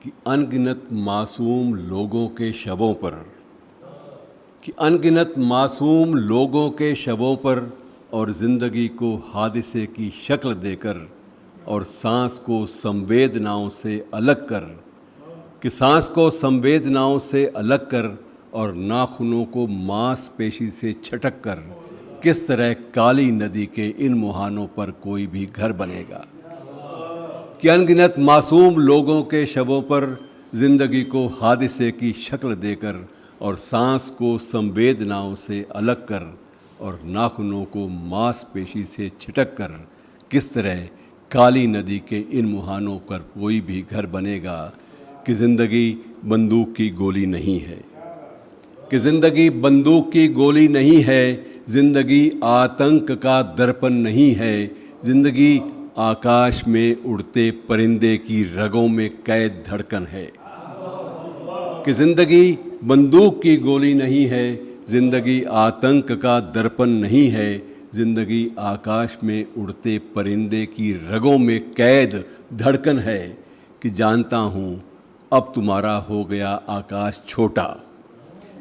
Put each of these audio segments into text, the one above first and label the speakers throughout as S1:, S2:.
S1: कि अनगिनत मासूम लोगों के शवों पर अनगिनत मासूम लोगों के शवों पर और ज़िंदगी को हादिसे की शक्ल देकर और सांस को संवेदनाओं से अलग कर कि सांस को संवेदनाओं से अलग कर और नाखूनों को मांसपेशी से छटक कर किस तरह काली नदी के इन मुहानों पर कोई भी घर बनेगा। कि अनगिनत मासूम लोगों के शवों पर ज़िंदगी को हादिसे की शक्ल देकर और सांस को संवेदनाओं से अलग कर और नाखूनों को मांसपेशी से छिटक कर किस तरह काली नदी के इन मुहानों पर कोई भी घर बनेगा। कि ज़िंदगी बंदूक की गोली नहीं है, कि ज़िंदगी बंदूक की गोली नहीं है, ज़िंदगी आतंक का दर्पण नहीं है, ज़िंदगी आकाश में उड़ते परिंदे की रगों में कैद धड़कन है। कि ज़िंदगी बंदूक की गोली नहीं है, ज़िंदगी आतंक का दर्पण नहीं है, ज़िंदगी आकाश में उड़ते परिंदे की रगों में कैद धड़कन है। कि जानता हूँ अब तुम्हारा हो गया आकाश छोटा,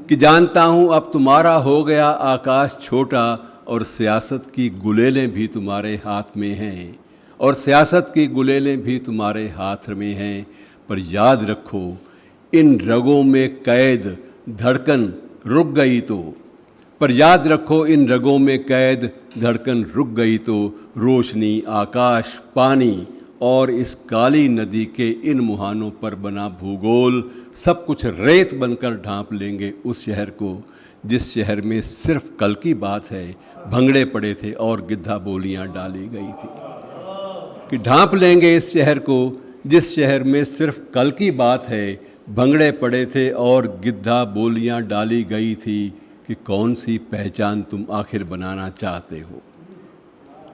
S1: कि जानता हूँ अब तुम्हारा हो गया आकाश छोटा और सियासत की गुलेलें भी तुम्हारे हाथ में हैं, और सियासत की गुलेलें भी तुम्हारे हाथ में हैं। पर याद रखो इन रगों में कैद धड़कन रुक गई तो, पर याद रखो इन रगों में कैद धड़कन रुक गई तो रोशनी, आकाश, पानी और इस काली नदी के इन मुहानों पर बना भूगोल सब कुछ रेत बनकर ढांप लेंगे उस शहर को जिस शहर में सिर्फ कल की बात है भंगड़े पड़े थे और गिद्धा बोलियां डाली गई थी। कि ढांप लेंगे इस शहर को जिस शहर में सिर्फ कल की बात है भंगड़े पड़े थे और गिद्धा बोलियां डाली गई थी। कि कौन सी पहचान तुम आखिर बनाना चाहते हो।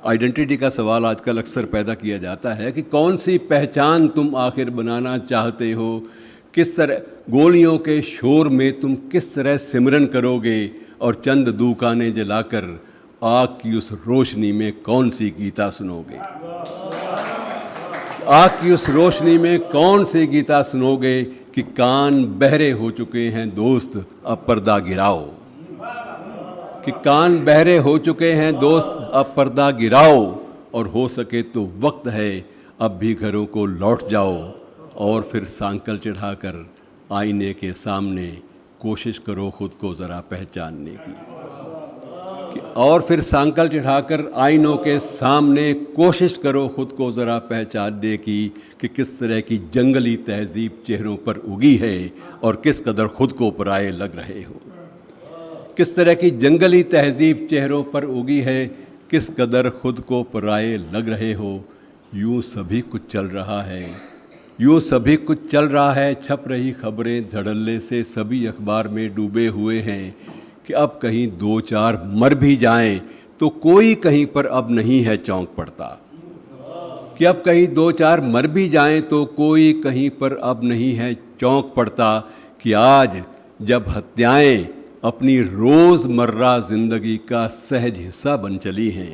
S1: आइडेंटिटी का सवाल आजकल अक्सर पैदा किया जाता है कि कौन सी पहचान तुम आखिर बनाना चाहते हो। किस तरह गोलियों के शोर में तुम किस तरह सिमरन करोगे और चंद दूकानें जलाकर आग की उस रोशनी में कौन सी गीता सुनोगे। आग की उस रोशनी में कौन सी गीता सुनोगे। कि कान बहरे हो चुके हैं दोस्त अब पर्दा गिराओ। कि कान बहरे हो चुके हैं दोस्त अब पर्दा गिराओ और हो सके तो वक्त है अब भी घरों को लौट जाओ और फिर सांकल चढ़ाकर आईने के सामने कोशिश करो खुद को ज़रा पहचानने की। और फिर सांकल चढ़ाकर आईनों के सामने कोशिश करो खुद को ज़रा पहचानने की कि किस तरह की जंगली तहजीब चेहरों पर उगी है और किस कदर खुद को पराये लग रहे हो। किस तरह की जंगली तहजीब चेहरों पर उगी है, किस कदर खुद को पराये लग रहे हो। यूँ सभी कुछ चल रहा है, यूँ सभी कुछ चल रहा है, छप रही खबरें धड़ल्ले से सभी अखबार में डूबे हुए हैं। कि अब कहीं दो चार मर भी जाएं तो कोई कहीं पर अब नहीं है चौंक पड़ता। कि अब कहीं दो चार मर भी जाएं तो कोई कहीं पर अब नहीं है चौंक पड़ता। कि आज जब हत्याएं अपनी रोज़मर्रा ज़िंदगी का सहज हिस्सा बन चली हैं।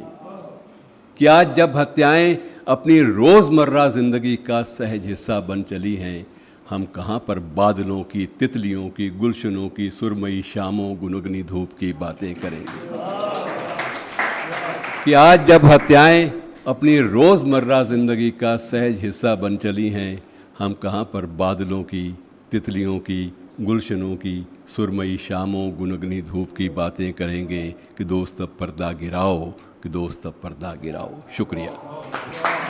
S1: कि आज जब हत्याएं अपनी रोज़मर्रा ज़िंदगी का सहज हिस्सा बन चली हैं, हम कहाँ पर बादलों की, तितलियों की, गुलशनों की, सुरमई शामों, गुनगुनी धूप की बातें करेंगे। कि आज जब हत्याएं अपनी रोज़मर्रा ज़िंदगी का सहज हिस्सा बन चली हैं, हम कहाँ पर बादलों की, तितलियों की, गुलशनों की, सुरमई शामों, गुनगुनी धूप की बातें करेंगे। कि दोस्त अब पर्दा गिराओ, कि दोस्त अब पर्दा गिराओ। शुक्रिया।